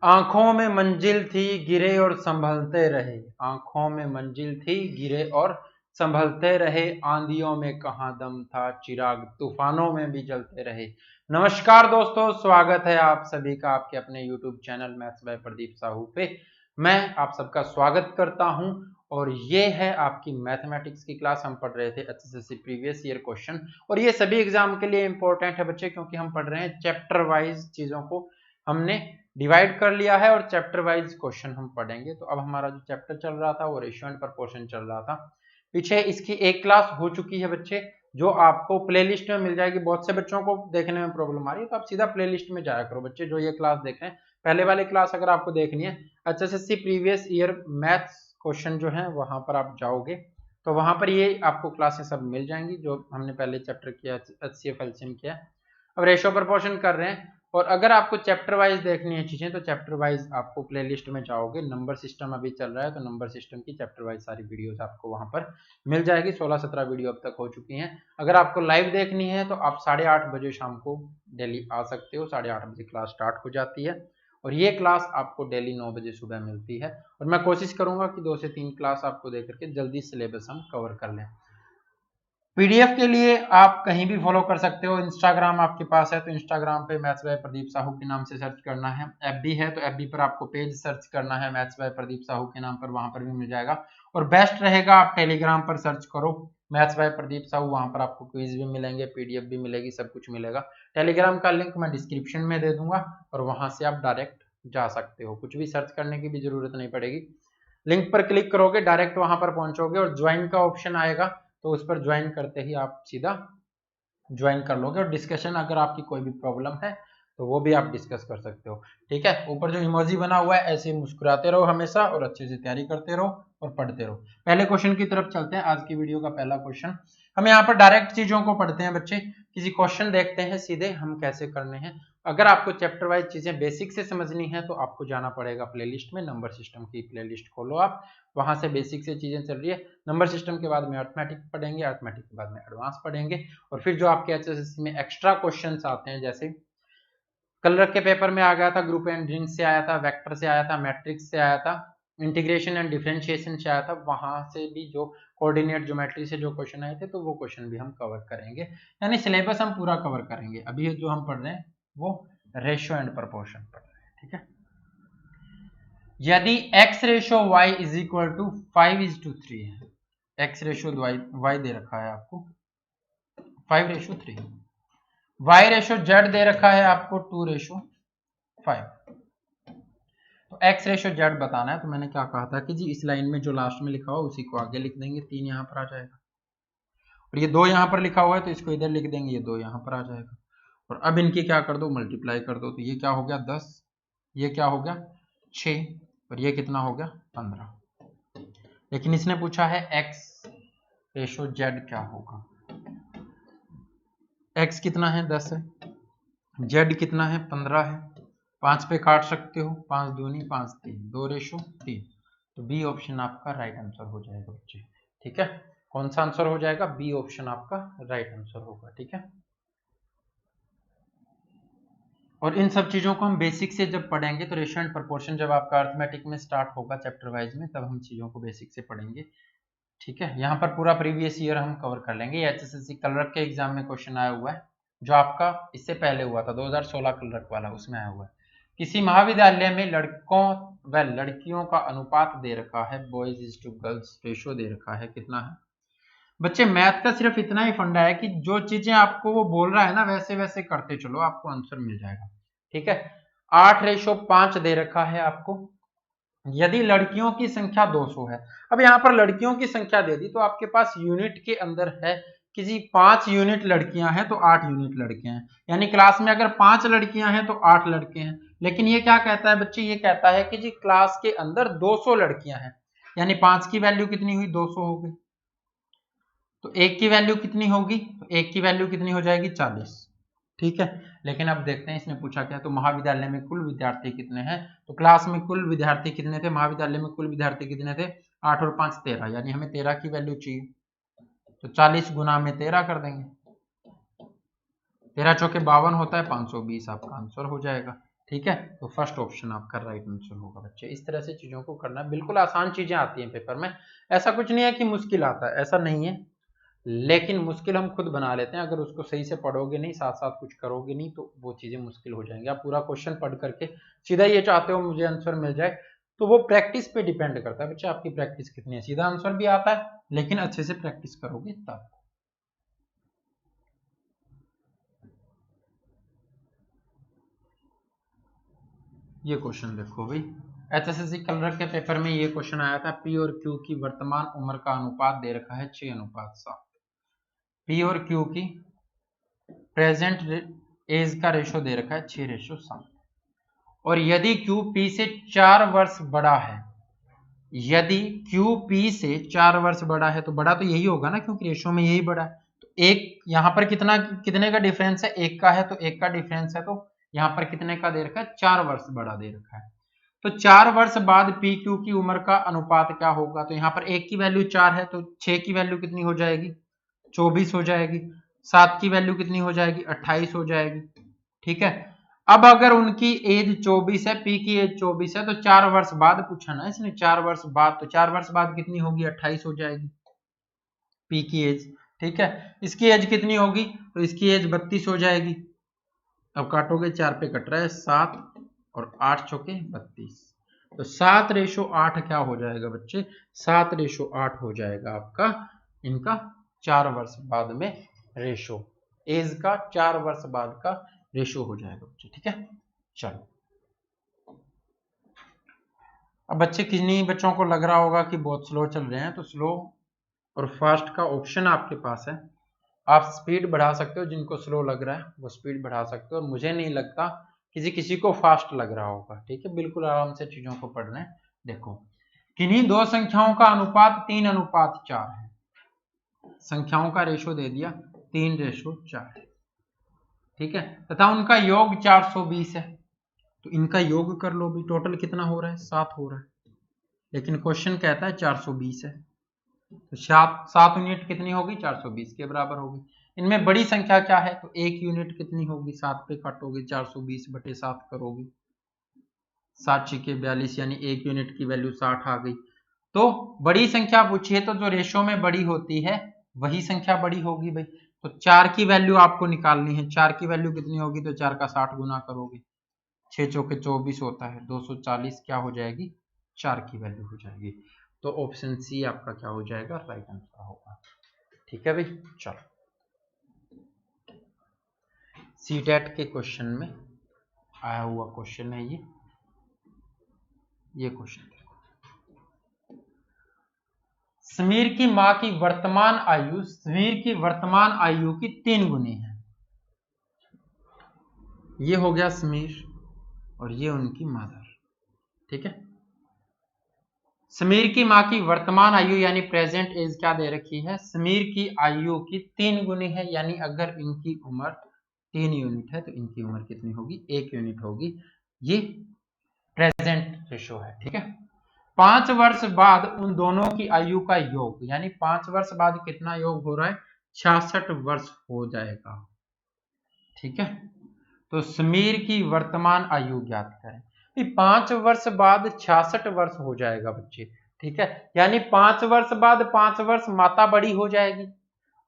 आंखों में मंजिल थी गिरे और संभलते रहे, आंखों में मंजिल थी गिरे और संभलते रहे, आंधियों में कहां दम था चिराग तूफानों में भी जलते रहे। नमस्कार दोस्तों, स्वागत है आप सभी का आपके अपने YouTube channel maths by Pradeep Sahu पे। मैं आप सबका स्वागत करता हूं और ये है आपकी मैथमेटिक्स की क्लास। हम पढ़ रहे थे एचएसएससी प्रीवियस ईयर क्वेश्चन और ये सभी एग्जाम के लिए इंपॉर्टेंट है बच्चे, क्योंकि हम पढ़ रहे हैं चैप्टर वाइज चीजों को हमने डिवाइड कर लिया है और चैप्टर वाइज क्वेश्चन हम पढ़ेंगे। तो अब हमारा जो चैप्टर चल रहा था वो रेशियो एंड प्रोपोर्शन चल रहा था। पीछे इसकी एक क्लास हो चुकी है बच्चे, जो आपको प्लेलिस्ट में मिल जाएगी। बहुत से बच्चों को देखने में प्रॉब्लम आ रही है, तो आप सीधा प्लेलिस्ट में जाया करो बच्चे, जो ये क्लास देख रहे हैं। पहले वाली क्लास अगर आपको देखनी है HSSC previous year maths question जो है वहां पर आप जाओगे तो वहां पर ये आपको क्लासें सब मिल जाएंगी, जो हमने पहले चैप्टर किया, एचसीएफ एलसीएम किया। अब रेशियो प्रोपोर्शन कर रहे हैं। और अगर आपको चैप्टर वाइज देखनी है चीजें तो चैप्टर वाइज आपको प्लेलिस्ट में जाओगे। नंबर सिस्टम अभी चल रहा है तो नंबर सिस्टम की चैप्टर वाइज सारी वीडियोस आपको वहां पर मिल जाएगी। 16-17 वीडियो अब तक हो चुकी हैं। अगर आपको लाइव देखनी है तो आप 8:30 बजे शाम को डेली आ सकते हो। 8:30 बजे क्लास स्टार्ट हो जाती है और ये क्लास आपको डेली 9 बजे सुबह मिलती है। और मैं कोशिश करूंगा कि 2 से 3 क्लास आपको दे करके जल्दी सिलेबस हम कवर कर लें। पीडीएफ के लिए आप कहीं भी फॉलो कर सकते हो। इंस्टाग्राम आपके पास है तो इंस्टाग्राम पे मैथ्स बाय प्रदीप साहू के नाम से सर्च करना है। एफबी है तो एफबी पर आपको पेज सर्च करना है मैथ्स बाय प्रदीप साहू के नाम पर, वहां पर भी मिल जाएगा। और बेस्ट रहेगा आप टेलीग्राम पर सर्च करो मैथ्स बाय प्रदीप साहू, वहां पर आपको क्विज भी मिलेंगे, पीडीएफ भी मिलेगी, सब कुछ मिलेगा। टेलीग्राम का लिंक मैं डिस्क्रिप्शन में दे दूंगा और वहां से आप डायरेक्ट जा सकते हो, कुछ भी सर्च करने की भी जरूरत नहीं पड़ेगी। लिंक पर क्लिक करोगे डायरेक्ट वहां पर पहुंचोगे और ज्वाइन का ऑप्शन आएगा, तो उस पर ज्वाइन करते ही आप सीधा ज्वाइन कर लोगे। और डिस्कशन अगर आपकी कोई भी प्रॉब्लम है तो वो भी आप डिस्कस कर सकते हो। ठीक है, ऊपर जो इमोजी बना हुआ है ऐसे मुस्कुराते रहो हमेशा और अच्छे से तैयारी करते रहो और पढ़ते रहो। पहले क्वेश्चन की तरफ चलते हैं। आज की वीडियो का पहला क्वेश्चन, हम यहाँ पर डायरेक्ट चीजों को पढ़ते हैं बच्चे, किसी क्वेश्चन देखते हैं सीधे हम कैसे करने हैं। अगर आपको चैप्टर वाइज चीजें बेसिक से समझनी है तो आपको जाना पड़ेगा प्लेलिस्ट में। नंबर सिस्टम की प्लेलिस्ट खोलो आप, वहां से बेसिक से चीजें चल रही है। नंबर सिस्टम के बाद में अर्थमेटिक पढ़ेंगे, अर्थमेटिक के बाद में एडवांस पढ़ेंगे और फिर जो आपके एचएसएससी में एक्स्ट्रा क्वेश्चंस आते हैं, जैसे कल के पेपर में आ गया था, ग्रुप एंड रिंग से आया था, वेक्टर से आया था, मैट्रिक्स से आया था, इंटीग्रेशन एंड डिफरेंशिएशन से आया था, वहां से भी जो कोऑर्डिनेट ज्योमेट्री से जो क्वेश्चन आए थे तो वो क्वेश्चन भी हम कवर करेंगे। यानी सिलेबस हम पूरा कवर करेंगे। अभी जो हम पढ़ रहे हैं वो रेशियो एंड प्रोपोर्शन पढ़ रहे हैं। ठीक है, यदि x ratio y is equal to 5:3 है, x रेशो y दे रखा है आपको 5:3, y रेशो z दे रखा है आपको 2:5, तो x रेशो z बताना है। तो मैंने क्या कहा था कि जी इस लाइन में जो लास्ट में लिखा हुआ उसी को आगे लिख देंगे, 3 यहाँ पर आ जाएगा और ये 2 यहाँ पर लिखा हुआ है तो इसको इधर लिख देंगे, ये 2 यहाँ पर आ जाएगा। और अब इनकी क्या कर दो, मल्टीप्लाई कर दो, तो ये क्या हो गया 10, ये क्या हो गया 6 और ये कितना हो गया 15। लेकिन इसने पूछा है x रेशो z क्या होगा। x कितना है 10 है, z कितना है 15 है, 5 पे काट सकते हो, 5 दूनी 5 3, 2:3, तो बी ऑप्शन आपका राइट आंसर हो जाएगा बच्चे। ठीक है, कौन सा आंसर हो जाएगा, बी ऑप्शन आपका राइट आंसर होगा। ठीक है, और इन सब चीजों को हम बेसिक से जब पढ़ेंगे तो रेशियो एंड प्रोपोर्शन जब आपका अर्थमेटिक में स्टार्ट होगा चैप्टर वाइज में, तब हम चीजों को बेसिक से पढ़ेंगे। ठीक है, यहाँ पर पूरा प्रीवियस ईयर हम कवर कर लेंगे। एचएसएससी कलरक के एग्जाम में क्वेश्चन आया हुआ है, जो आपका इससे पहले हुआ था 2016 कलरक वाला, उसमें आया हुआ है। किसी महाविद्यालय में लड़कों व लड़कियों का अनुपात दे रखा है, boys is to girls ratio दे रखा है, कितना है बच्चे। मैथ का सिर्फ इतना ही फंडा है कि जो चीजें आपको वो बोल रहा है ना वैसे वैसे करते चलो, आपको आंसर मिल जाएगा। ठीक है, 8:5 दे रखा है आपको, यदि लड़कियों की संख्या 200 है। अब यहाँ पर लड़कियों की संख्या दे दी तो आपके पास यूनिट के अंदर है कि जी 5 यूनिट लड़कियां हैं तो 8 यूनिट लड़के हैं, यानी क्लास में अगर 5 लड़कियां हैं तो 8 लड़के हैं। लेकिन ये क्या कहता है बच्चे, ये कहता है कि जी क्लास के अंदर 200 लड़कियां हैं, यानी 5 की वैल्यू कितनी हुई 200 हो गई, तो 1 की वैल्यू कितनी होगी, तो 1 की वैल्यू कितनी हो जाएगी 40। ठीक है, लेकिन अब देखते हैं इसने पूछा क्या, तो महाविद्यालय में कुल विद्यार्थी कितने हैं, तो क्लास में कुल विद्यार्थी कितने थे, महाविद्यालय में कुल विद्यार्थी कितने थे, 8 और 5 13, यानी हमें 13 की वैल्यू चाहिए, तो 40 गुना में 13 कर देंगे, 13 चौके 52 होता है, 520 आपका आंसर हो जाएगा। ठीक है, तो फर्स्ट ऑप्शन आपका राइट आंसर होगा बच्चे। इस तरह से चीजों को करना, बिल्कुल आसान चीजें आती हैं पेपर में, ऐसा कुछ नहीं है कि मुश्किल आता है, ऐसा नहीं है, लेकिन मुश्किल हम खुद बना लेते हैं। अगर उसको सही से पढ़ोगे नहीं, साथ साथ कुछ करोगे नहीं, तो वो चीजें मुश्किल हो जाएंगी। आप पूरा क्वेश्चन पढ़ करके सीधा ये चाहते हो मुझे आंसर मिल जाए, तो वो प्रैक्टिस पे डिपेंड करता है बच्चे, आपकी प्रैक्टिस कितनी है। सीधा आंसर भी आता है, लेकिन अच्छे से प्रैक्टिस करोगे तब। ये क्वेश्चन देखो भाई, एचएसएससी कलर के पेपर में ये क्वेश्चन आया था, पी और क्यू की वर्तमान उम्र का अनुपात दे रखा है 6:7। पी और क्यू की प्रेजेंट एज का रेशो दे रखा है 6:7, और यदि क्यू पी से 4 वर्ष बड़ा है, यदि क्यू पी से 4 वर्ष बड़ा है, तो बड़ा तो यही होगा ना, क्योंकि रेशो में यही बड़ा है। तो एक यहाँ पर कितने का डिफरेंस है, एक का है, तो एक का डिफरेंस है, तो यहाँ पर कितने का दे रखा है, 4 वर्ष बड़ा दे रखा है। तो 4 वर्ष बाद पी क्यू की उम्र का अनुपात क्या होगा, तो यहाँ पर एक की वैल्यू 4 है, तो 6 की वैल्यू कितनी हो जाएगी, 24 हो जाएगी। 7 की वैल्यू कितनी हो जाएगी, 28 हो जाएगी। ठीक है, अब अगर उनकी एज 24 है, पी की एज 24 है, तो 4 वर्ष बाद पूछा ना इसने, 4 वर्ष बाद, तो 4 वर्ष बाद कितनी होगी, 28 हो जाएगी पी की एज। ठीक है, इसकी एज कितनी होगी, तो इसकी एज 32 हो जाएगी। अब काटोगे, 4 पे कट रहा है 7 और 8 चौके 32, तो 7:8 क्या हो जाएगा बच्चे, 7:8 हो जाएगा आपका इनका 4 वर्ष बाद में रेशो, एज का 4 वर्ष बाद का रेशो हो जाएगा बच्चे। ठीक है, चलो अब बच्चे, किन्हीं बच्चों को लग रहा होगा कि बहुत स्लो चल रहे हैं, तो स्लो और फास्ट का ऑप्शन आपके पास है, आप स्पीड बढ़ा सकते हो। जिनको स्लो लग रहा है वो स्पीड बढ़ा सकते हो, और मुझे नहीं लगता किसी किसी को फास्ट लग रहा होगा। ठीक है, बिल्कुल आराम से चीजों को पढ़ना है। देखो, किन्हीं दो संख्याओं का अनुपात 3:4 है, संख्याओं का रेशो दे दिया 3:4, ठीक है, तथा उनका योग 420 है, तो इनका योग कर लो भी, टोटल कितना हो रहा है, 7 हो रहा है, लेकिन क्वेश्चन कहता है 420 है, तो 7 यूनिट कितनी होगी, 420 के बराबर होगी। इनमें बड़ी संख्या क्या है, तो 1 यूनिट कितनी होगी, 7 पे काटोगे 420/7 करोगे, 7×6 = 42, यानी 1 यूनिट की वैल्यू 60 आ गई। तो बड़ी संख्या पूछी है, तो जो रेशो में बड़ी होती है वही संख्या बड़ी होगी भाई। तो 4 की वैल्यू आपको निकालनी है, 4 की वैल्यू कितनी होगी, तो 4 का 60 गुना करोगे, 6 चौके 24 होता है, 240 क्या हो जाएगी, 4 की वैल्यू हो जाएगी। तो ऑप्शन सी आपका क्या हो जाएगा, राइट आंसर होगा। ठीक है भाई, चलो सीटेट के क्वेश्चन में आया हुआ क्वेश्चन है ये क्वेश्चन देखो, समीर की मां की वर्तमान आयु समीर की वर्तमान आयु की 3 गुनी है। ये हो गया समीर और ये उनकी मदर। ठीक है, समीर की मां की वर्तमान आयु यानी प्रेजेंट एज क्या दे रखी है, समीर की आयु की 3 गुनी है, यानी अगर इनकी उम्र 3 यूनिट है तो इनकी उम्र कितनी होगी, 1 यूनिट होगी। ये प्रेजेंट रेशो है। ठीक है, 5 वर्ष बाद उन दोनों की आयु का योग, यानी 5 वर्ष बाद कितना योग हो रहा है, 66 वर्ष हो जाएगा। ठीक है, तो समीर की वर्तमान आयु ज्ञात करें। 5 वर्ष बाद 66 वर्ष हो जाएगा बच्चे। ठीक है, यानी 5 वर्ष बाद 5 वर्ष माता बड़ी हो जाएगी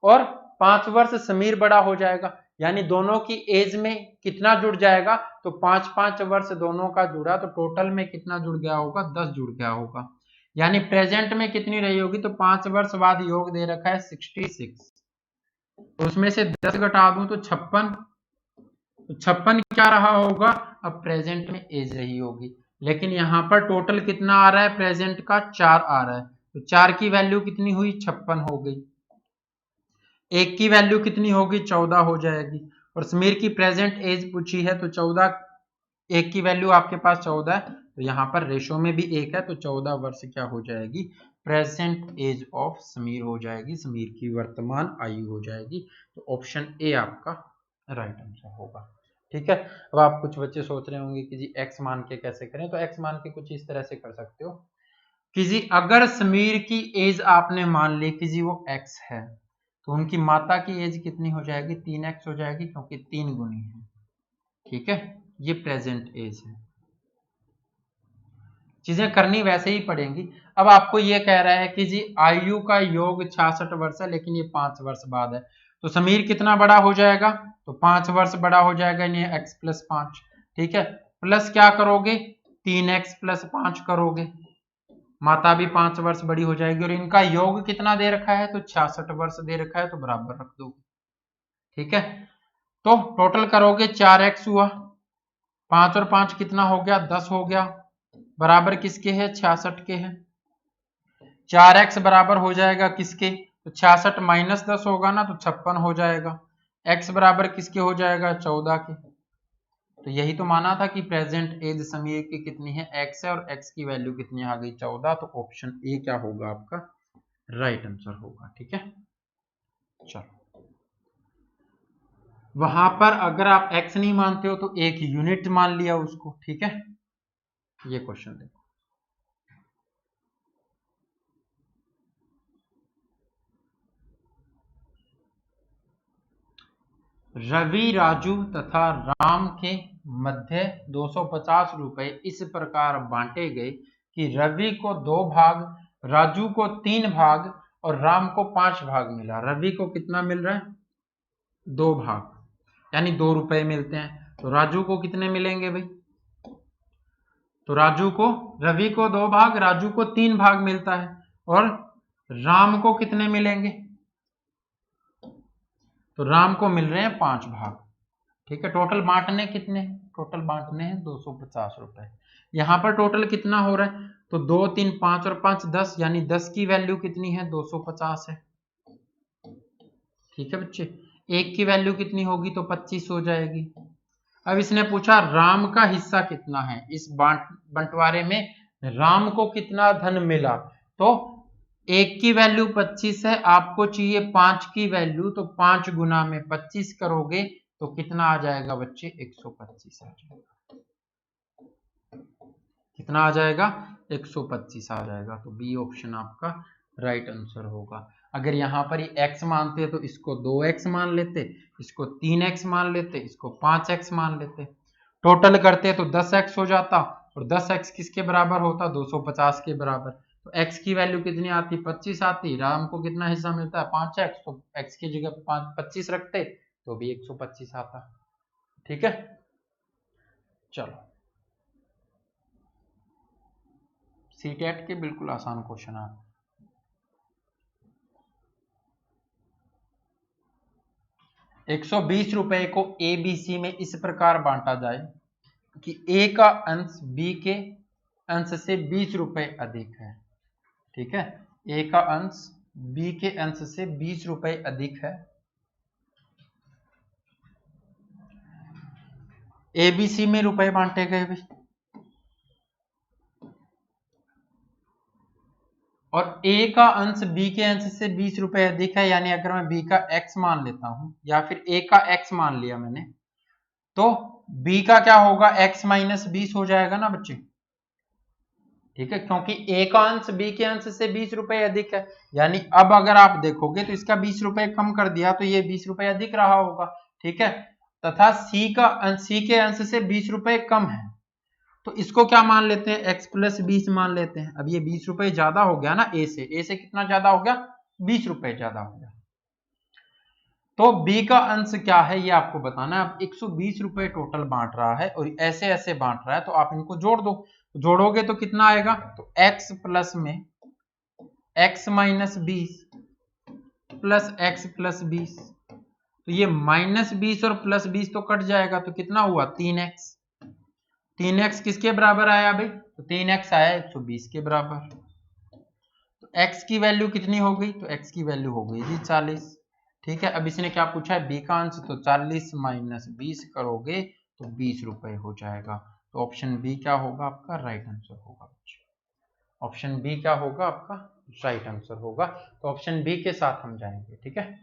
और 5 वर्ष समीर बड़ा हो जाएगा, यानी दोनों की एज में कितना जुड़ जाएगा, तो 5-5 वर्ष दोनों का जुड़ा, तो टोटल में कितना जुड़ गया होगा, 10 जुड़ गया होगा। यानी प्रेजेंट में कितनी रही होगी, तो 5 वर्ष बाद योग दे रखा है 66, तो उसमें से 10 घटा दूं तो 56, तो 56 क्या रहा होगा, अब प्रेजेंट में एज रही होगी, लेकिन यहां पर टोटल कितना आ रहा है, प्रेजेंट का 4 आ रहा है, तो 4 की वैल्यू कितनी हुई, 56 हो गई। 1 की वैल्यू कितनी होगी, 14 हो जाएगी, और समीर की प्रेजेंट एज पूछी है, तो 14, 1 की वैल्यू आपके पास 14 है, तो यहाँ पर रेशो में भी 1 है, तो 14 वर्ष क्या हो जाएगी, प्रेजेंट एज ऑफ समीर हो जाएगी, समीर की वर्तमान आयु हो जाएगी। तो ऑप्शन ए आपका राइट आंसर होगा। ठीक है, अब आप कुछ बच्चे सोच रहे होंगे कि जी एक्स मान के कैसे करें, तो एक्स मान के कुछ इस तरह से कर सकते हो कि जी अगर समीर की एज आपने मान ली कि जी वो एक्स है, तो उनकी माता की एज कितनी हो जाएगी, 3x हो जाएगी, क्योंकि 3 गुनी है। ठीक है, ये प्रेजेंट एज है। चीजें करनी वैसे ही पड़ेंगी। अब आपको ये कह रहा है कि जी आयु का योग 66 वर्ष है, लेकिन ये 5 वर्ष बाद है, तो समीर कितना बड़ा हो जाएगा, तो 5 वर्ष बड़ा हो जाएगा, यानी x प्लस 5। ठीक है, प्लस क्या करोगे, 3x प्लस 5 करोगे, माता भी 5 वर्ष बड़ी हो जाएगी, और इनका योग कितना दे रखा है, तो 66 वर्ष दे रखा है, तो बराबर रख दो। ठीक है, तो टोटल करोगे 4x हुआ, 5 और 5 कितना हो गया, 10 हो गया, बराबर किसके है, 66 के है। 4x बराबर हो जाएगा किसके, तो 66 माइनस 10 होगा ना, तो 56 हो जाएगा। x बराबर किसके हो जाएगा, 14 के। तो यही तो माना था कि प्रेजेंट एज समीर की कितनी है, x है, और x की वैल्यू कितनी आ गई, 14। तो ऑप्शन ए क्या होगा आपका राइट आंसर होगा। ठीक है, चलो वहां पर अगर आप x नहीं मानते हो तो एक यूनिट मान लिया उसको। ठीक है, ये क्वेश्चन देखो, रवि, राजू तथा राम के मध्य 250 रुपए इस प्रकार बांटे गए कि रवि को 2 भाग, राजू को 3 भाग और राम को 5 भाग मिला। रवि को कितना मिल रहा है, 2 भाग, यानी 2 रुपए मिलते हैं। तो राजू को कितने मिलेंगे भाई, तो राजू को, रवि को 2 भाग, राजू को 3 भाग मिलता है, और राम को कितने मिलेंगे, तो राम को मिल रहे हैं 5 भाग। ठीक है, टोटल बांटने कितने, टोटल बांटने हैं 250 रुपए। यहां पर टोटल कितना हो रहा है, तो 2 3 5 और 5 10, यानी 10 की वैल्यू कितनी है, 250 है। ठीक है बच्चे, एक की वैल्यू कितनी होगी, तो 25 हो जाएगी। अब इसने पूछा राम का हिस्सा कितना है, इस बंटवारे में राम को कितना धन मिला, तो एक की वैल्यू 25 है, आपको चाहिए 5 की वैल्यू, तो 5 गुना में 25 करोगे तो कितना आ जाएगा बच्चे, 125 आ जाएगा। कितना आ जाएगा, 125 आ जाएगा। तो बी ऑप्शन आपका राइट आंसर होगा। अगर यहाँ पर ये x मानते तो इसको 2x मान लेते, इसको 3x मान लेते, इसको 5x मान लेते, टोटल करते तो 10x हो जाता, और 10x किसके बराबर होता, 250 के बराबर। तो x की वैल्यू कितनी आती, 25 आती, राम को कितना हिस्सा मिलता है, 5x, तो x की जगह 25 रखते तो भी 125 आता। ठीक है, चलो सीटेट के बिल्कुल आसान क्वेश्चन आ, 120 रुपए को ए बी सी में इस प्रकार बांटा जाए कि ए का अंश बी के अंश से 20 रुपए अधिक है। ठीक है, ए का अंश बी के अंश से 20 रुपए अधिक है। ए बी सी में रुपए बांटे गए भाई, और a का अंश b के अंश से 20 रुपए अधिक है, यानी अगर मैं b का x मान लेता हूं, या फिर a का x मान लिया मैंने, तो b का क्या होगा, x माइनस 20 हो जाएगा ना बच्चे। ठीक है, क्योंकि a का अंश b के अंश से 20 रुपए अधिक है, यानी अब अगर आप देखोगे तो इसका 20 रुपए कम कर दिया तो ये 20 रुपए अधिक रहा होगा। ठीक है, तथा c के अंश से 20 रुपए कम है, तो इसको क्या मान लेते हैं, x प्लस 20 मान लेते हैं। अब ये 20 रुपए ज्यादा हो गया ना, ए से कितना ज्यादा हो गया, 20 रुपए ज्यादा हो गया। तो b का अंश क्या है ये आपको बताना है। अब 120 रुपए टोटल बांट रहा है और ऐसे ऐसे बांट रहा है, तो आप इनको जोड़ दो, जोड़ोगे तो कितना आएगा, तो x प्लस में x minus 20 plus x plus 20, तो ये माइनस 20 और प्लस 20 तो कट जाएगा, तो कितना हुआ, 3x। 3x किसके बराबर आया भाई, तो 3x आया 120 के बराबर। तो x की वैल्यू कितनी हो गई, तो x की वैल्यू हो गई जी 40। ठीक है, अब इसने क्या पूछा है, b का अंश, तो 40 माइनस 20 करोगे तो 20 रुपए हो जाएगा। तो ऑप्शन बी क्या होगा आपका राइट आंसर होगा। ऑप्शन बी क्या होगा आपका राइट आंसर होगा। तो ऑप्शन बी के साथ हम जाएंगे। ठीक है,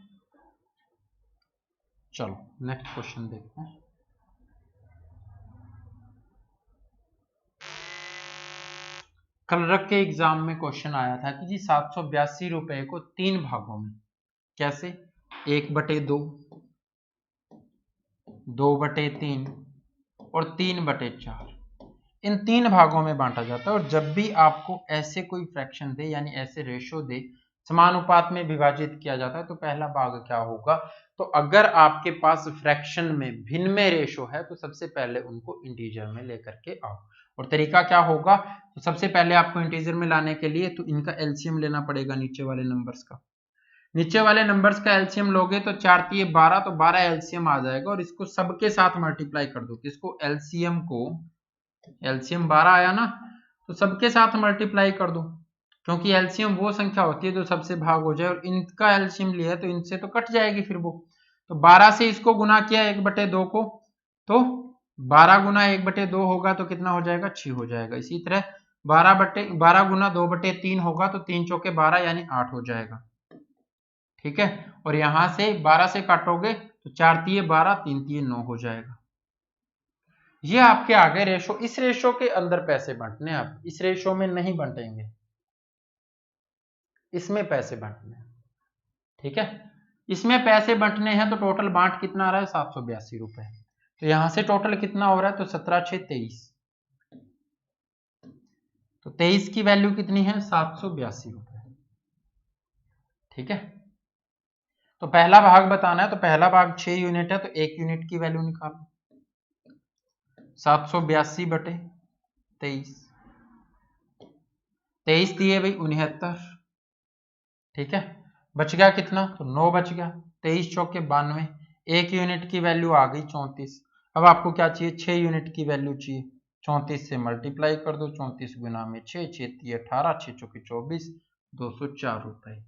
चलो नेक्स्ट क्वेश्चन देखते हैं। कल रख के एग्जाम में क्वेश्चन आया था कि जी 782 रुपए को 3 भागों में कैसे, 1/2, 2/3, और 3/4 इन 3 भागों में बांटा जाता है। और जब भी आपको ऐसे कोई फ्रैक्शन दे यानी ऐसे रेशो दे, समानुपात में विभाजित किया जाता है, तो पहला भाग क्या होगा, तो अगर आपके पास फ्रैक्शन में भिन्न में रेशो है तो सबसे पहले उनको इंटीजर में लेकर के आओ। और तरीका क्या होगा, तो सबसे पहले आपको इंटीजर में लाने के लिए तो इनका एलसीएम लेना पड़ेगा नीचे वाले नंबर्स का। नीचे वाले नंबर्स का एलसीएम लोगे तो 4 × 3 = 12, तो 12 एलसीएम आ जाएगा और इसको सबके साथ मल्टीप्लाई कर दो। किसको, एलसीएम को, एलसीएम 12 आया ना, तो सबके साथ मल्टीप्लाई कर दो, क्योंकि एलसीएम वो संख्या होती है जो सबसे भाग हो जाए, और इनका एलसीएम लिया है तो इनसे तो कट जाएगी फिर वो। तो 12 से इसको गुना किया 1/2 को, तो 12 गुना 1/2 होगा तो कितना हो जाएगा, 6 हो जाएगा। इसी तरह 12 गुना 2/3 होगा तो 3 चौके 12 यानी 8 हो जाएगा। ठीक है, और यहां से 12 से काटोगे तो 4 × 3 = 12, 3 × 3 = 9 हो जाएगा। ये आपके आगे रेशो, इस रेशो के अंदर पैसे बांटने, आप इस रेशो में नहीं बांटेंगे, इसमें पैसे बांटने। ठीक है, इसमें पैसे बांटने हैं तो टोटल बांट कितना आ रहा है, 782 रुपए। तो यहां से टोटल कितना हो रहा है, तो 17 × 6 = 23। तो 23 की वैल्यू कितनी है, 782 रुपए। ठीक है, तो पहला भाग बताना है, तो पहला भाग 6 यूनिट है तो 1 यूनिट की वैल्यू निकालो, 782/23। 23 दिए भाई 69। ठीक है, बच गया कितना, तो 9 बच गया। 23 चौके 92, 1 यूनिट की वैल्यू आ गई 34। अब आपको क्या चाहिए, 6 यूनिट की वैल्यू चाहिए। 34 से मल्टीप्लाई कर दो, 34 गुना में 6, 6 × 3 = 18, 6 चौके 24, 204 रुपए।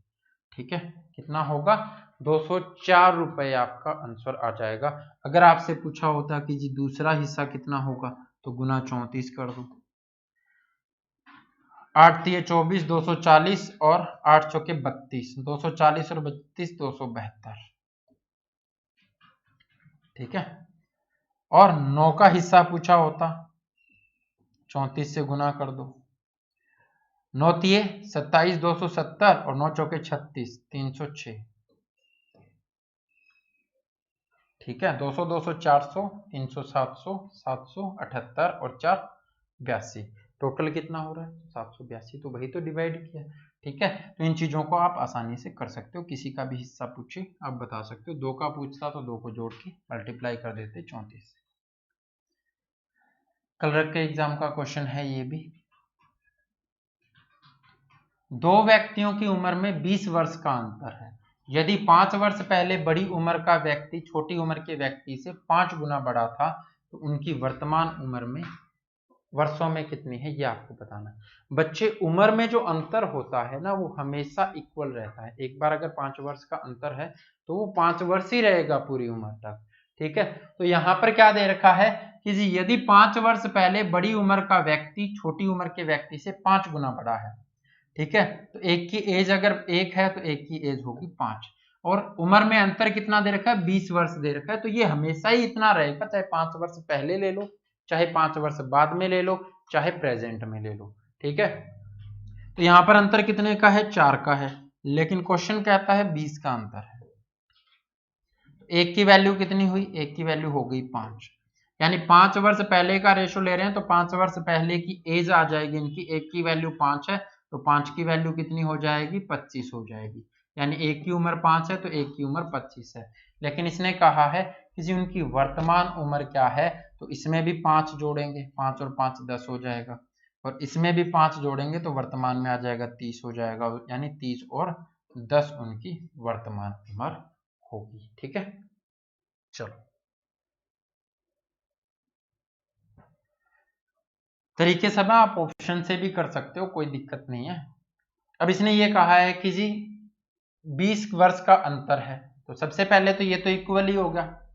ठीक है, कितना होगा, 204 रुपए आपका आंसर आ जाएगा। अगर आपसे पूछा होता कि जी दूसरा हिस्सा कितना होगा, तो गुना 34 कर दो, 8 × 3 = 24, 240 और 8 चौके 32, 240 और 32, 272। ठीक है, और 9 का हिस्सा पूछा होता, 34 से गुना कर दो, 9 × 3 = 27, 270 और 9 चौके 36, 306। ठीक है, 200, 200, 400, 300, 700, 778 और 4 82। टोटल कितना हो रहा है, 782। तो वही तो डिवाइड किया। ठीक है, तो इन चीजों को आप आसानी से कर सकते हो, किसी का भी हिस्सा पूछे आप बता सकते हो। 2 का पूछता तो 2 को जोड़ के मल्टीप्लाई कर देते 34 से। कल के एग्जाम का क्वेश्चन है ये भी। 2 व्यक्तियों की उम्र में 20 वर्ष का अंतर है। यदि 5 वर्ष पहले बड़ी उम्र का व्यक्ति छोटी उम्र के व्यक्ति से 5 गुना बड़ा था तो उनकी वर्तमान उम्र में वर्षों में कितनी है, ये आपको बताना है। बच्चे, उम्र में जो अंतर होता है ना वो हमेशा इक्वल रहता है। एक बार अगर 5 वर्ष का अंतर है तो वो 5 वर्ष ही रहेगा पूरी उम्र तक। ठीक है, तो यहाँ पर क्या दे रखा है कि जी यदि 5 वर्ष पहले बड़ी उम्र का व्यक्ति छोटी उम्र के व्यक्ति से 5 गुना बड़ा है। ठीक है, तो एक की एज अगर 1 है तो एक की एज होगी 5, और उम्र में अंतर कितना दे रखा है, 20 वर्ष दे रखा है। तो ये हमेशा ही इतना रहेगा, चाहे 5 वर्ष पहले ले लो, चाहे 5 वर्ष बाद में ले लो, चाहे प्रेजेंट में ले लो। ठीक है, तो यहां पर अंतर कितने का है, 4 का है, लेकिन क्वेश्चन कहता है 20 का अंतर है। एक की वैल्यू कितनी हुई, एक की वैल्यू हो गई 5, यानी 5 वर्ष पहले का रेशो ले रहे हैं तो 5 वर्ष पहले की एज आ जाएगी इनकी। एक की वैल्यू 5 है तो 5 की वैल्यू कितनी हो जाएगी, 25 हो जाएगी। यानी एक की उम्र 5 है तो एक की उम्र 25 है। लेकिन इसने कहा है कि उनकी वर्तमान उम्र क्या है, तो इसमें भी 5 जोड़ेंगे, 5 और 5 10 हो जाएगा, और इसमें भी 5 जोड़ेंगे तो वर्तमान में आ जाएगा 30 हो जाएगा। यानी 30 और 10 उनकी वर्तमान उम्र होगी। ठीक है, चलो तरीके से ना आप ऑप्शन से भी कर सकते हो, कोई दिक्कत नहीं है। अब इसने ये कहा है कि जी 20 वर्ष का अंतर है, तो सबसे पहले तो ये तो इक्वल ही होगा,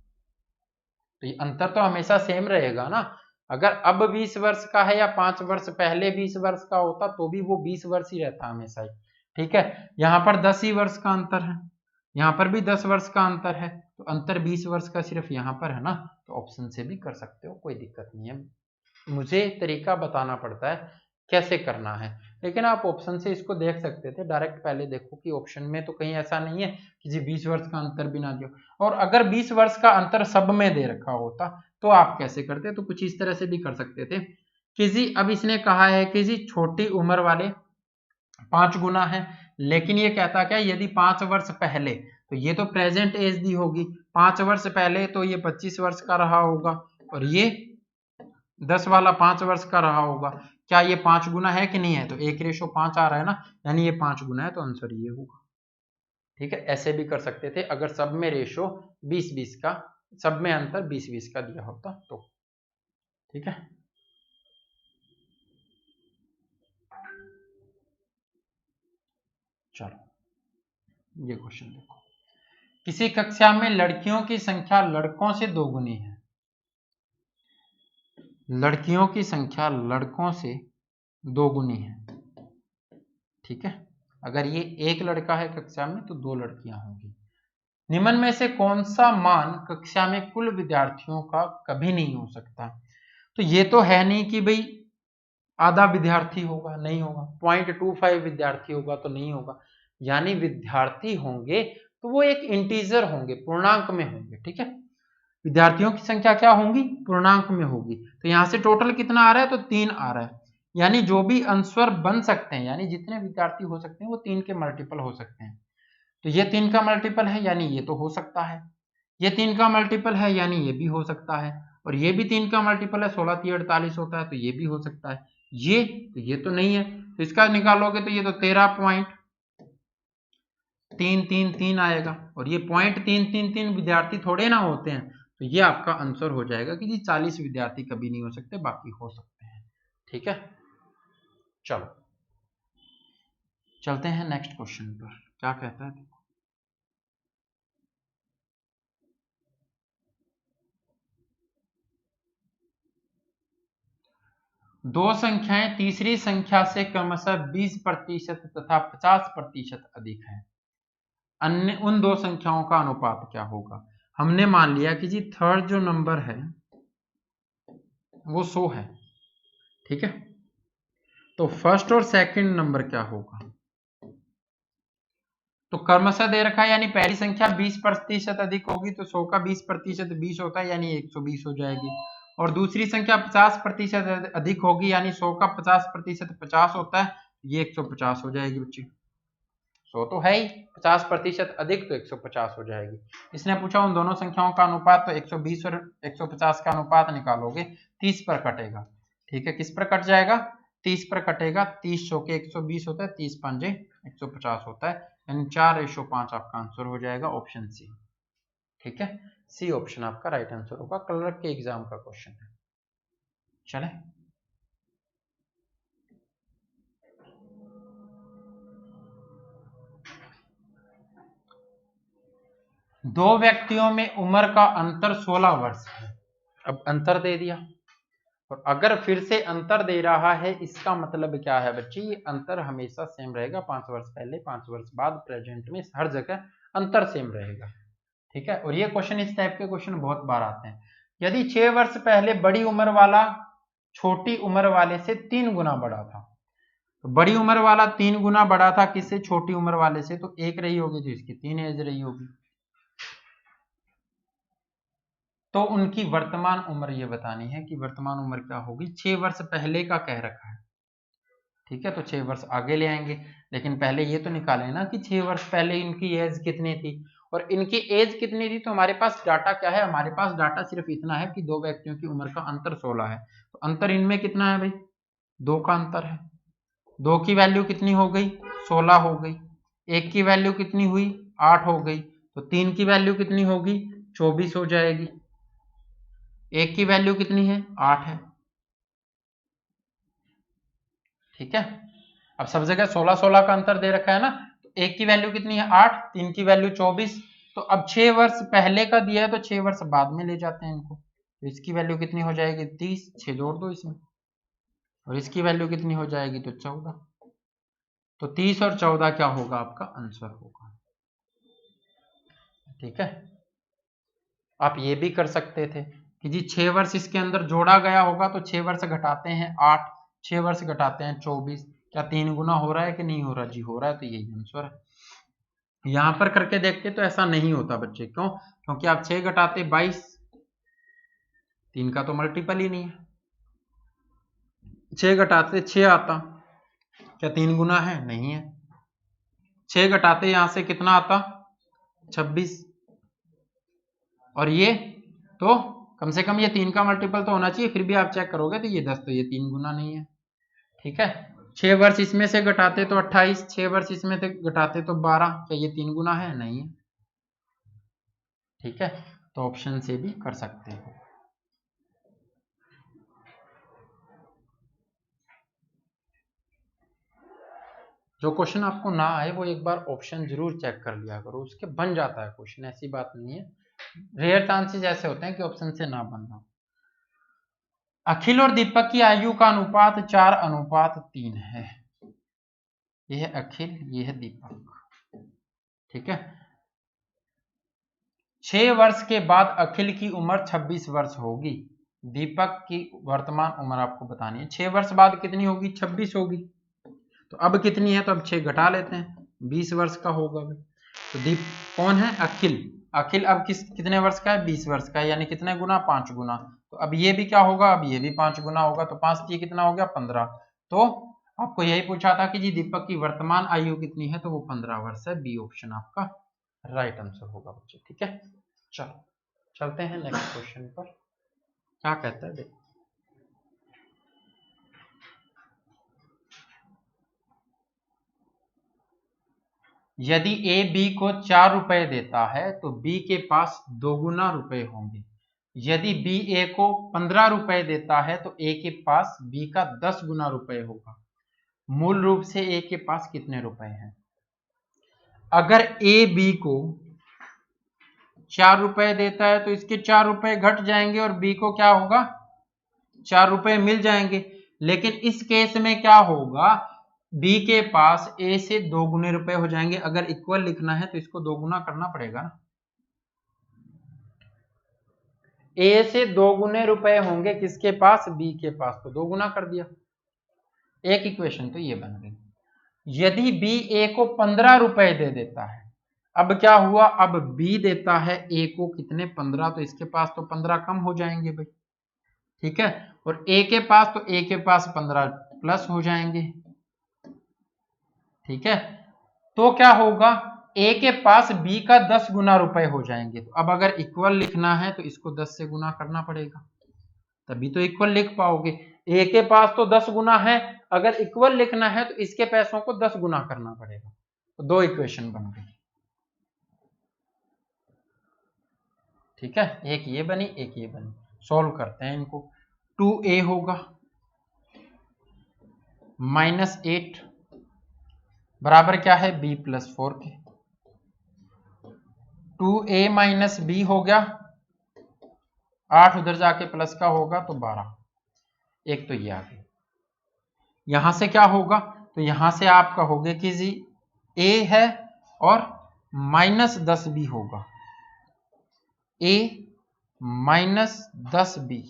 तो ये अंतर तो हमेशा सेम रहेगा ना। अगर अब 20 वर्ष का है या 5 वर्ष पहले 20 वर्ष का होता तो भी वो 20 वर्ष ही रहता हमेशा ही। ठीक है, यहाँ पर 10 ही वर्ष का अंतर है, यहाँ पर भी 10 वर्ष का अंतर है, तो अंतर 20 वर्ष का सिर्फ यहाँ पर है ना, तो ऑप्शन से भी कर सकते हो, कोई दिक्कत नहीं है। मुझे तरीका बताना पड़ता है कैसे करना है, लेकिन आप ऑप्शन से इसको देख सकते थे। डायरेक्ट पहले देखो कि ऑप्शन में तो कहीं ऐसा नहीं है कि जी 20 वर्ष का अंतर भी ना दियो। और अगर 20 वर्ष का अंतर सब में दे रखा होता तो आप कैसे करते? तो कुछ इस तरह से भी कर सकते थे कि अब इसने कहा है कि जी छोटी उम्र वाले 5 गुना है, लेकिन ये कहता क्या यदि 5 वर्ष पहले, तो ये तो प्रेजेंट एज दी होगी, 5 वर्ष पहले तो ये 25 वर्ष का रहा होगा और ये 10 वाला 5 वर्ष का रहा होगा। क्या ये 5 गुना है कि नहीं है? तो 1:5 आ रहा है ना, यानी ये 5 गुना है, तो आंसर ये होगा। ठीक है, ऐसे भी कर सकते थे अगर सब में रेशो 20-20 का, सब में अंतर 20-20 का दिया होता तो। ठीक है, चलो ये क्वेश्चन देखो। किसी कक्षा में लड़कियों की संख्या लड़कों से 2 गुनी है। लड़कियों की संख्या लड़कों से 2 गुनी है। ठीक है, अगर ये एक लड़का है कक्षा में तो 2 लड़कियां होंगी। निम्न में से कौन सा मान कक्षा में कुल विद्यार्थियों का कभी नहीं हो सकता? तो ये तो है नहीं कि भाई आधा विद्यार्थी होगा, नहीं होगा। 0.25 विद्यार्थी होगा तो नहीं होगा, यानी विद्यार्थी होंगे तो वो एक इंटीजर होंगे, पूर्णांक में होंगे। ठीक है, विद्यार्थियों की संख्या क्या होंगी? पूर्णांक में होगी। तो यहां से टोटल कितना आ रहा है? तो 3 आ रहा है, यानी जो भी अंस्वर बन सकते हैं, यानी जितने विद्यार्थी हो सकते हैं वो 3 के मल्टीपल हो सकते हैं। तो ये 3 का मल्टीपल है, यानी ये तो हो सकता है। ये 3 का मल्टीपल है, यानी ये भी हो सकता है। और ये भी 3 का मल्टीपल है, 16 3 48 होता है, तो ये भी हो सकता है। ये तो नहीं है, तो इसका निकालोगे तो ये तो 13.333 आएगा। और ये 0.333 विद्यार्थी थोड़े ना होते हैं, तो ये आपका आंसर हो जाएगा कि जी 40 विद्यार्थी कभी नहीं हो सकते, बाकी हो सकते हैं। ठीक है, चलो चलते हैं नेक्स्ट क्वेश्चन पर, क्या कहता है। दो संख्याएं तीसरी संख्या से क्रमशः 20% तथा 50% अधिक है, अन्य उन दो संख्याओं का अनुपात क्या होगा? हमने मान लिया कि जी थर्ड जो नंबर है वो 100 है। ठीक है, तो फर्स्ट और सेकंड नंबर क्या होगा? तो क्रमशः दे रखा है, यानी पहली संख्या 20% अधिक होगी, तो 100 का 20% 20 होता है, यानी 120 हो जाएगी। और दूसरी संख्या 50% अधिक होगी, यानी 100 का 50% 50 होता है, ये 150 हो जाएगी बच्चे। 100 तो है ही, 50% अधिक तो 150 हो जाएगी। इसने पूछा उन दोनों संख्याओं का अनुपात, तो 120 और 150 का अनुपात निकालोगे, 30 पर कटेगा। ठीक है, किस पर कट जाएगा? 30 पर कटेगा। 30 100 के 120 होता है, 30 पंजे 150 होता है, यानी 4:5 आपका आंसर हो जाएगा, ऑप्शन सी। ठीक है, सी ऑप्शन आपका राइट आंसर होगा, क्लर्क के एग्जाम का क्वेश्चन है। चले, दो व्यक्तियों में उम्र का अंतर 16 वर्ष है। अब अंतर दे दिया, और अगर फिर से अंतर दे रहा है, इसका मतलब क्या है बच्चे? ये अंतर हमेशा सेम रहेगा, 5 वर्ष पहले 5 वर्ष बाद, प्रेजेंट में, हर जगह अंतर सेम रहेगा। ठीक है, और ये क्वेश्चन, इस टाइप के क्वेश्चन बहुत बार आते हैं। यदि 6 वर्ष पहले बड़ी उम्र वाला छोटी उम्र वाले से 3 गुना बड़ा था, तो बड़ी उम्र वाला 3 गुना बड़ा था किससे? छोटी उम्र वाले से, तो 1 रही होगी, तो इसकी 3 एज रही होगी। तो उनकी वर्तमान उम्र ये बतानी है कि वर्तमान उम्र क्या होगी। 6 वर्ष पहले का कह रखा है, ठीक है, तो 6 वर्ष आगे ले आएंगे, लेकिन पहले ये तो निकालें ना कि 6 वर्ष पहले इनकी एज कितनी थी और इनकी एज कितनी थी। तो हमारे पास डाटा क्या है? हमारे पास डाटा सिर्फ इतना है कि दो व्यक्तियों की उम्र का अंतर 16 है। तो अंतर इनमें कितना है भाई? 2 का अंतर है। 2 की वैल्यू कितनी हो गई? 16 हो गई। 1 की वैल्यू कितनी हुई? 8 हो गई। तो 3 की वैल्यू कितनी होगी? 24 हो जाएगी। 1 की वैल्यू कितनी है? 8 है। ठीक है, अब सब जगह 16-16 का अंतर दे रखा है ना, तो 1 की वैल्यू कितनी है? 8, 3 की वैल्यू 24। तो अब 6 वर्ष पहले का दिया है, तो 6 वर्ष बाद में ले जाते हैं इनको, तो इसकी वैल्यू कितनी हो जाएगी? 30, 6 जोड़ दो इसमें, और इसकी वैल्यू कितनी हो जाएगी? तो 14। तो 30 और 14 क्या होगा? आपका आंसर होगा। ठीक है, आप ये भी कर सकते थे कि जी 6 वर्ष इसके अंदर जोड़ा गया होगा, तो 6 वर्ष घटाते हैं 8, 6 वर्ष घटाते हैं 24, क्या 3 गुना हो रहा है कि नहीं हो रहा? जी हो रहा है, तो यही आंसर है। यहां पर करके देखते तो ऐसा नहीं होता बच्चे, क्यों? क्योंकि आप 6 घटाते 22, 3 का तो मल्टीपल ही नहीं है। 6 घटाते 6 आता, क्या 3 गुना है? नहीं है। 6 घटाते यहां से कितना आता? 26। और ये तो कम से कम ये 3 का मल्टीपल तो होना चाहिए, फिर भी आप चेक करोगे तो ये 10, तो ये 3 गुना नहीं है। ठीक है, 6 वर्ष इसमें से घटाते तो 28, 6 वर्ष इसमें से घटाते तो 12, क्या ये 3 गुना है? नहीं है। ठीक है, तो ऑप्शन से भी कर सकते हो। जो क्वेश्चन आपको ना आए वो एक बार ऑप्शन जरूर चेक कर लिया करो, उसके बन जाता है क्वेश्चन, ऐसी बात नहीं है। रेयर चांसेस ऐसे होते हैं कि ऑप्शन से ना बन रहा। अखिल और दीपक की आयु का अनुपात 4:3 है। यह है अखिल, यह है दीपक। ठीक है, 6 वर्ष के बाद अखिल की उम्र 26 वर्ष होगी। दीपक की वर्तमान उम्र आपको बतानी है। 6 वर्ष बाद कितनी होगी? 26 होगी। तो अब कितनी है? तो अब 6 घटा लेते हैं, 20 वर्ष का होगा। तो दीप कौन है? अखिल। अखिल अब कितने वर्ष का है? 20 वर्ष का है, यानी कितने गुना? 5 गुना। तो अब ये भी क्या होगा? अब ये भी 5 गुना होगा। तो 5 ये कितना हो गया? 15। तो आपको यही पूछा था कि जी दीपक की वर्तमान आयु कितनी है, तो वो 15 वर्ष है। बी ऑप्शन आपका राइट आंसर होगा बच्चे। ठीक है, चलो चलते हैं नेक्स्ट क्वेश्चन पर। क्या कहता है देखो, यदि ए बी को 4 रुपए देता है तो बी के पास 2 गुना रुपए होंगे। यदि बी ए को 15 रुपए देता है तो ए के पास बी का 10 गुना रुपए होगा। मूल रूप से ए के पास कितने रुपए हैं? अगर ए बी को 4 रुपए देता है तो इसके 4 रुपए घट जाएंगे और बी को क्या होगा? 4 रुपए मिल जाएंगे। लेकिन इस केस में क्या होगा? बी के पास ए से 2 गुने रुपए हो जाएंगे। अगर इक्वल लिखना है तो इसको 2 गुना करना पड़ेगा ना। ए से 2 गुने रुपए होंगे किसके पास? बी के पास, तो 2 गुना कर दिया। एक इक्वेशन तो ये बन गई। यदि बी ए को 15 रुपए दे देता है, अब क्या हुआ? अब बी देता है ए को कितने? 15, तो इसके पास तो 15 कम हो जाएंगे भाई। ठीक है, और ए के पास, तो ए के पास 15 प्लस हो जाएंगे। ठीक है, तो क्या होगा? ए के पास बी का 10 गुना रुपए हो जाएंगे। तो अब अगर इक्वल लिखना है तो इसको 10 से गुना करना पड़ेगा, तभी तो इक्वल लिख पाओगे। ए के पास तो 10 गुना है, अगर इक्वल लिखना है तो इसके पैसों को 10 गुना करना पड़ेगा। तो 2 इक्वेशन बन गई। ठीक है, एक ये बनी, एक ये बनी। सॉल्व करते हैं इनको। 2a होगा -8 बराबर क्या है? b + 4 के। 2a - b हो गया 8, उधर जाके प्लस का होगा तो 12। एक तो ये आ गई। यहां से क्या होगा? तो यहां से आप कहोगे कि जी a है और -10 b होगा। a -10 b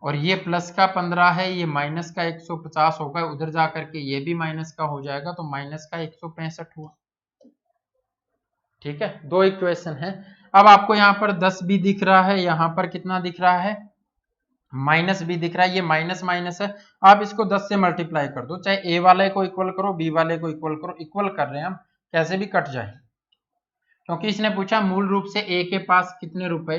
और ये प्लस का 15 है, ये माइनस का 150 होगा। उधर जाकर के ये भी माइनस का हो जाएगा, तो माइनस का 165 हुआ। ठीक है, 2 इक्वेशन है। अब आपको यहाँ पर 10 भी दिख रहा है, यहाँ पर कितना दिख रहा है? माइनस भी दिख रहा है। ये माइनस माइनस है, आप इसको 10 से मल्टीप्लाई कर दो। चाहे ए वाले को इक्वल करो, बी वाले को इक्वल करो, इक्वल कर रहे हैं हम, कैसे भी कट जाए। क्योंकि इसने पूछा मूल रूप से ए के पास कितने रुपए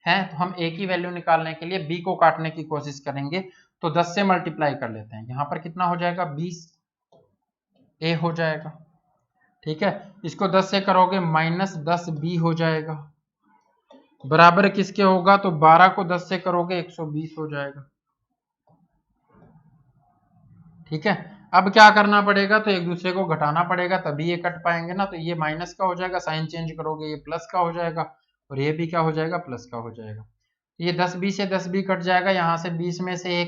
हैं, तो हम ए की वैल्यू निकालने के लिए बी को काटने की कोशिश करेंगे। तो 10 से मल्टीप्लाई कर लेते हैं। यहाँ पर कितना हो जाएगा? 20 ए हो जाएगा। ठीक है, इसको 10 से करोगे -10 बी हो जाएगा। बराबर किसके होगा? तो 12 को 10 से करोगे 120 हो जाएगा। ठीक है, अब क्या करना पड़ेगा? तो एक दूसरे को घटाना पड़ेगा, तभी ये कट पाएंगे ना। तो ये माइनस का हो जाएगा, साइन चेंज करोगे ये प्लस का हो जाएगा, और ये भी क्या हो जाएगा? प्लस का हो जाएगा। ये 10 बी से 10 बी कट जाएगा, यहाँ से 20 में से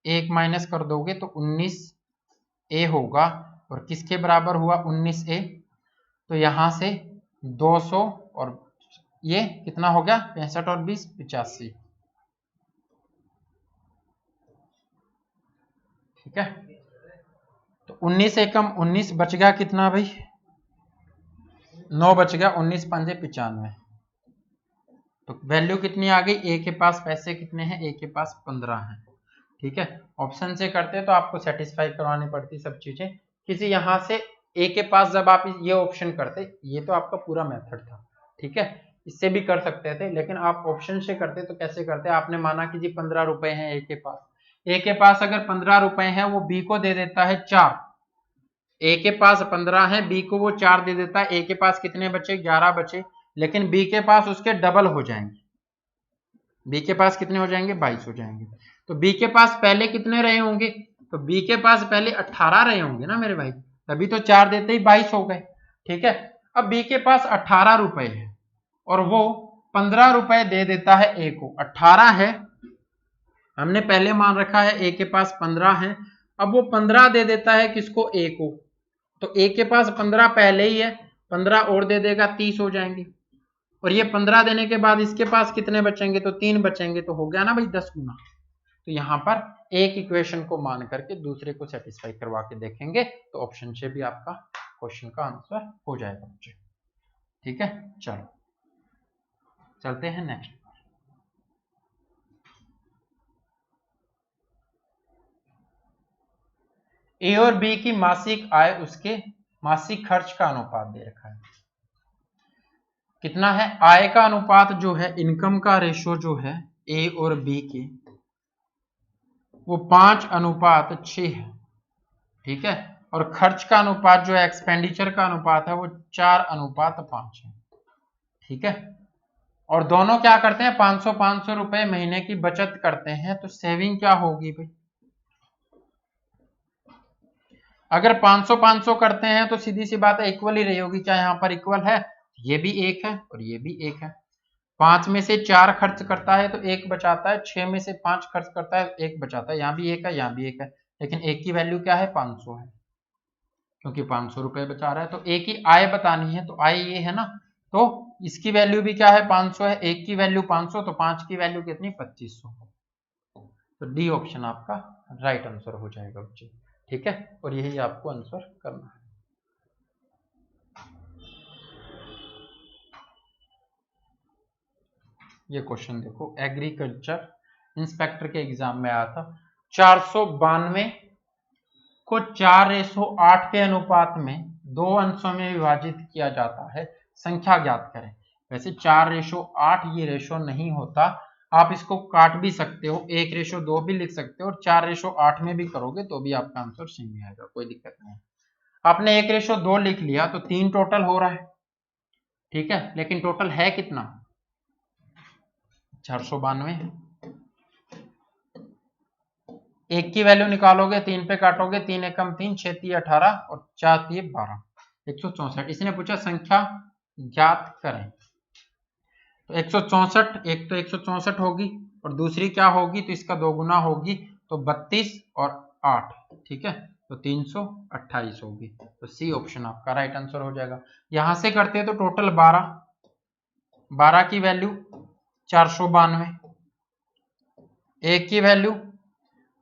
एक माइनस कर दोगे तो 19 ए होगा। और किसके बराबर हुआ? 19 ए। तो यहाँ से 200 और ये कितना हो गया? 65 और 20 85। ठीक है, तो 19 एकम 19 बच गया कितना भाई? 9 बच गया। 19 पंजे 95। तो वैल्यू कितनी आ गई, ए के पास पैसे कितने हैं, ए के पास 15 हैं। ठीक है, ऑप्शन से करते तो आपको सेटिस्फाई करवानी पड़ती सब चीजें। किसी यहाँ से ए के पास जब आप ये ऑप्शन करते, ये तो आपका पूरा मेथड था, ठीक है, इससे भी कर सकते थे, लेकिन आप ऑप्शन से करते तो कैसे करते, आपने माना कि जी 15 रुपए हैं ए के पास, ए के पास अगर 15 रुपए हैं वो बी को दे देता है 4, ए के पास 15 है, बी को वो 4 दे देता है, ए के पास कितने बचे, 11 बचे, लेकिन बी के पास उसके डबल हो जाएंगे, बी के पास कितने हो जाएंगे, 22 हो जाएंगे। तो बी के पास पहले कितने रहे होंगे, तो बी के पास पहले 18 रहे होंगे ना मेरे भाई, तभी तो 4 देते ही 22 हो गए। ठीक है, अब बी के पास 18 रुपए है और वो 15 रुपए दे देता है ए को, 18 है हमने पहले मान रखा है, ए के पास 15 है, अब वो 15 दे देता है किसको, ए को, तो ए के पास 15 पहले ही है, 15 और दे देगा 30 हो जाएंगे, और ये 15 देने के बाद इसके पास कितने बचेंगे, तो 3 बचेंगे, तो हो गया ना भाई 10 गुना। तो यहाँ पर एक इक्वेशन को मान करके दूसरे को सेटिस्फाई करवा के देखेंगे तो ऑप्शन से भी आपका क्वेश्चन का आंसर हो जाएगा बच्चे। ठीक है, चलो चलते हैं नेक्स्ट। ए और बी की मासिक आय उसके मासिक खर्च का अनुपात दे रखा है, कितना है, आय का अनुपात जो है, इनकम का रेशो जो है ए और बी के, वो 5:6 है। ठीक है, और खर्च का अनुपात जो है, एक्सपेंडिचर का अनुपात है, वो 4:5 है। ठीक है, और दोनों क्या करते हैं, 500 रुपए महीने की बचत करते हैं, तो सेविंग क्या होगी भाई, अगर 500 करते हैं तो सीधी सी बात है इक्वल ही रही होगी, क्या यहाँ पर इक्वल है, ये भी 1 है और ये भी 1 है, 5 में से 4 खर्च करता है तो 1 बचाता है, 6 में से 5 खर्च करता है 1 बचाता है, यहाँ भी 1 है यहाँ भी 1 है, लेकिन एक की वैल्यू क्या है, 500 है, क्योंकि 500 रुपए बचा रहा है, तो एक ही आय बतानी है, तो आय ये है ना, तो इसकी वैल्यू भी क्या है, 500 है, एक की वैल्यू 500, तो 5 की वैल्यू कितनी, 2500, तो डी ऑप्शन आपका राइट आंसर हो जाएगा बच्चे। ठीक है, और यही आपको आंसर करना है। ये क्वेश्चन देखो, एग्रीकल्चर इंस्पेक्टर के एग्जाम में आया था, 492 को 4:8 के अनुपात में 2 अंशों में विभाजित किया जाता है, संख्या ज्ञात करें। वैसे 4:8 ये रेशो नहीं होता, आप इसको काट भी सकते हो, 1:2 भी लिख सकते हो, और 4:8 में भी करोगे तो भी आपका आंसर सेम आएगा, कोई दिक्कत नहीं है। आपने 1:2 लिख लिया तो 3 टोटल हो रहा है, ठीक है, लेकिन टोटल है कितना, 492 है। एक की वैल्यू निकालोगे, 3 पे काटोगे, 3 एकम 3, 6 3 18 और 4 3 12, 164। इसने पूछा संख्या ज्ञात करें, तो 164, एक तो 164 होगी और दूसरी क्या होगी, तो इसका 2 गुना होगी, तो 32 और 8, ठीक है, तो 328 होगी, तो सी ऑप्शन आपका राइट आंसर हो जाएगा। यहां से करते हैं तो टोटल 12 की वैल्यू 492, एक की वैल्यू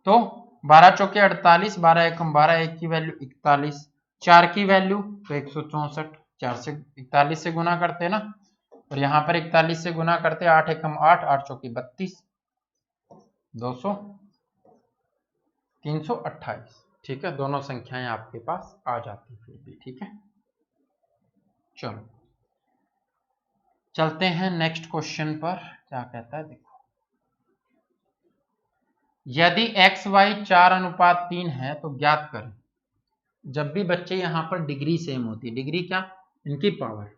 तो 12 चौके 48, 12 एकम 12, एक की वैल्यू 41, 4 की वैल्यू तो 164, 4 से 41 से गुना करते हैं ना, और यहाँ पर 41 से गुना करते, 8 एकम 8, 8 चौकी 32, 200, 328। ठीक है, दोनों संख्याएं आपके पास आ जाती फिर भी। ठीक है, चलो चलते हैं नेक्स्ट क्वेश्चन पर, क्या कहता है देखो, यदि x y 4:3 है तो ज्ञात करें। जब भी बच्चे यहाँ पर डिग्री सेम होती है, डिग्री क्या, इनकी पावर,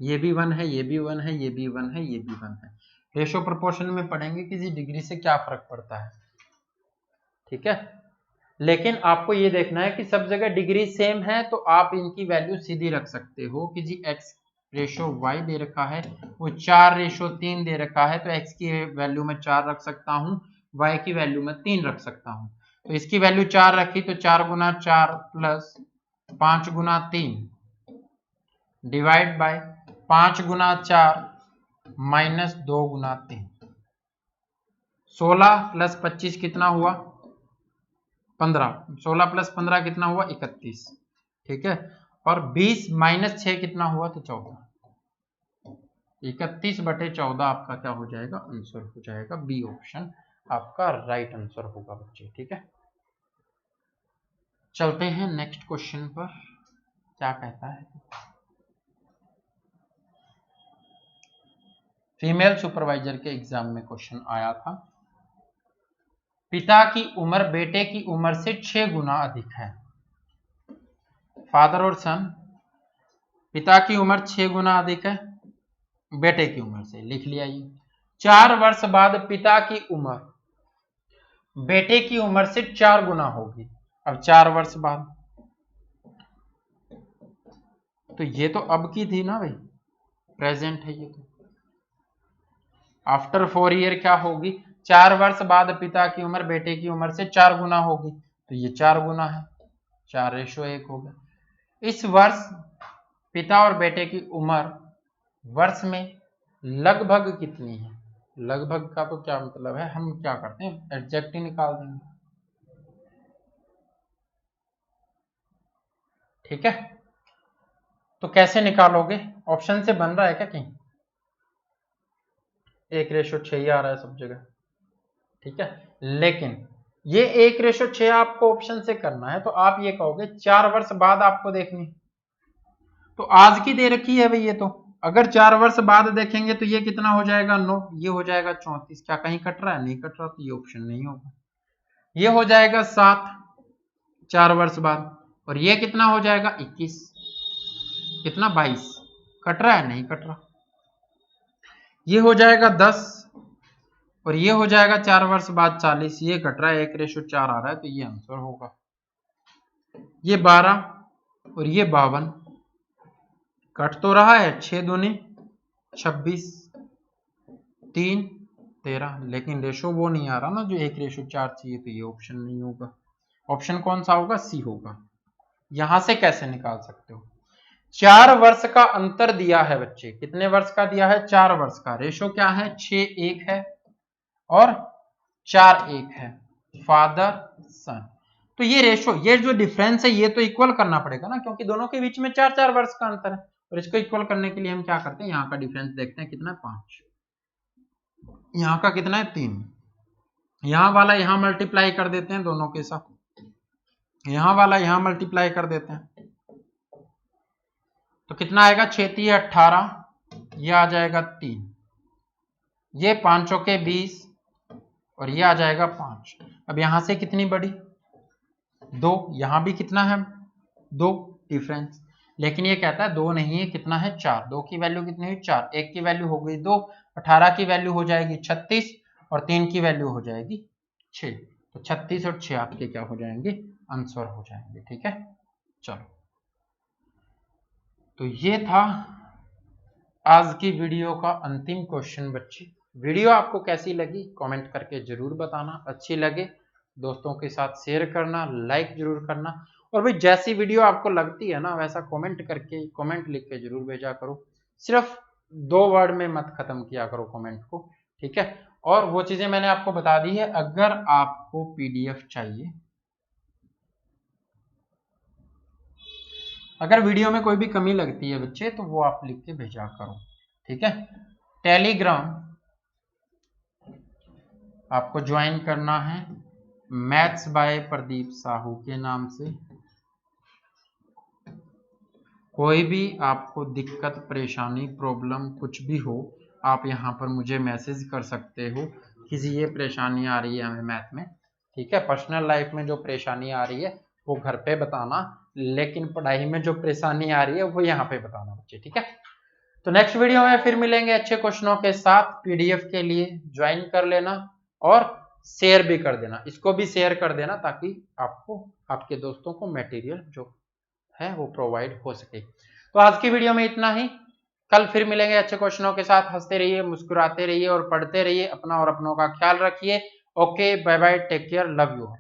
ये भी 1 है, ये भी 1 है, ये भी 1 है, ये भी 1 है, रेशो प्रोपोर्शन में पढ़ेंगे किसी डिग्री से क्या फर्क पड़ता है। ठीक है, लेकिन आपको ये देखना है कि सब जगह डिग्री सेम है, तो आप इनकी वैल्यू सीधी रख सकते हो कि जी x/y दे रखा है, वो 4:3 दे रखा है, तो x की वैल्यू में 4 रख सकता हूँ, y की वैल्यू में 3 रख सकता हूँ, तो इसकी वैल्यू 4 रखी, तो 4 गुना 4 plus 5 Guna 3 divide by 5 Guna 4 minus 2 Guna 3, 16 plus 25 कितना हुआ, 15, 16 प्लस 15 कितना हुआ, 31। ठीक है, और 20 माइनस 6 कितना हुआ, तो 14। 31/14 आपका क्या हो जाएगा, आंसर हो जाएगा। बी ऑप्शन आपका राइट आंसर होगा बच्चे। ठीक है, चलते हैं नेक्स्ट क्वेश्चन पर, क्या कहता है। फीमेल सुपरवाइजर के एग्जाम में क्वेश्चन आया था, पिता की उम्र बेटे की उम्र से 6 गुना अधिक है। फादर और सन, पिता की उम्र 6 गुना अधिक है बेटे की उम्र से, लिख लिया ये। 4 वर्ष बाद पिता की उम्र बेटे की उम्र से 4 गुना होगी। अब 4 वर्ष बाद, तो ये तो अब की थी ना भाई, प्रेजेंट है ये तो। आफ्टर 4 ईयर क्या होगी, 4 वर्ष बाद पिता की उम्र बेटे की उम्र से 4 गुना होगी, तो ये 4 गुना है, 4:1 हो गया। इस वर्ष पिता और बेटे की उम्र वर्ष में लगभग कितनी है। लगभग का तो क्या मतलब है, हम क्या करते हैं, एग्जैक्ट ही निकाल देंगे। ठीक है, तो कैसे निकालोगे, ऑप्शन से बन रहा है क्या कहीं, 1:6 ही आ रहा है सब जगह। ठीक है, लेकिन ये 1:6 आपको ऑप्शन से करना है, तो आप ये कहोगे 4 वर्ष बाद आपको देखनी, तो आज की दे रखी है भाई ये तो। अगर 4 वर्ष बाद देखेंगे तो ये कितना हो जाएगा, 9, ये हो जाएगा 34। क्या कहीं कट रहा है, नहीं कट रहा, तो ये ऑप्शन नहीं होगा। ये हो जाएगा 7 4 वर्ष बाद, और ये कितना हो जाएगा 21, कितना 22, कट रहा है, नहीं कट रहा। ये हो जाएगा 10, और ये हो जाएगा 4 वर्ष बाद 40, ये कट रहा है, 1:4 आ रहा है, तो ये आंसर होगा। ये 12 और ये 52, कट तो रहा है, 6 दूनी 26, 3 13, लेकिन रेशो वो नहीं आ रहा ना जो 1:4 चाहिए, तो ये ऑप्शन नहीं होगा। ऑप्शन कौन सा होगा, सी होगा। यहां से कैसे निकाल सकते हो, 4 वर्ष का अंतर दिया है बच्चे, कितने वर्ष का दिया है, 4 वर्ष का। रेशो क्या है, 6:1 है और 4:1 है, फादर सन। तो ये रेशो, ये जो डिफरेंस है, ये तो इक्वल करना पड़ेगा ना, क्योंकि दोनों के बीच में 4-4 वर्ष का अंतर है। और इसको इक्वल करने के लिए हम क्या करते हैं, यहाँ का डिफरेंस देखते हैं कितना है, 5, यहाँ का कितना है 3, यहाँ वाला यहाँ मल्टीप्लाई कर देते हैं दोनों के साथ, यहाँ वाला यहाँ मल्टीप्लाई कर देते हैं, तो कितना आएगा, 6 18, ये आ जाएगा 3, ये 5 के 20, और ये आ जाएगा 5। अब यहां से कितनी बड़ी, 2, यहां भी कितना है 2 डिफरेंस, लेकिन ये कहता है 2 नहीं है, कितना है 4, 2 की वैल्यू कितनी हुई 4, 1 की वैल्यू हो गई 2, 18 की वैल्यू हो जाएगी 36, और 3 की वैल्यू हो जाएगी 6, तो 36 और 6 आपके क्या हो जाएंगे, आंसर हो जाएंगे। ठीक है, चलो, तो ये था आज की वीडियो का अंतिम क्वेश्चन बच्चे। वीडियो आपको कैसी लगी कमेंट करके जरूर बताना, अच्छी लगे दोस्तों के साथ शेयर करना, लाइक जरूर करना, और भाई जैसी वीडियो आपको लगती है ना वैसा कमेंट करके, कमेंट लिख के जरूर भेजा करो, सिर्फ 2 वर्ड में मत खत्म किया करो कमेंट को। ठीक है, और वो चीजें मैंने आपको बता दी है, अगर आपको पीडीएफ चाहिए, अगर वीडियो में कोई भी कमी लगती है बच्चे, तो वो आप लिख के भेजा करो। ठीक है, टेलीग्राम आपको ज्वाइन करना है, मैथ्स बाय प्रदीप साहू के नाम से। कोई भी आपको दिक्कत परेशानी प्रॉब्लम कुछ भी हो, आप यहाँ पर मुझे मैसेज कर सकते हो, किसी ये परेशानी आ रही है हमें मैथ में। ठीक है, पर्सनल लाइफ में जो परेशानी आ रही है वो घर पे बताना, लेकिन पढ़ाई में जो परेशानी आ रही है वो यहाँ पे बताना बच्चे। ठीक है, तो नेक्स्ट वीडियो में फिर मिलेंगे अच्छे क्वेश्चनों के साथ। पीडीएफ के लिए ज्वाइन कर लेना और शेयर भी कर देना, इसको भी शेयर कर देना, ताकि आपको आपके दोस्तों को मटेरियल जो है वो प्रोवाइड हो सके। तो आज की वीडियो में इतना ही, कल फिर मिलेंगे अच्छे क्वेश्चनों के साथ। हंसते रहिए, मुस्कुराते रहिए और पढ़ते रहिए, अपना और अपनों का ख्याल रखिए। Okay, bye bye, take care, love you.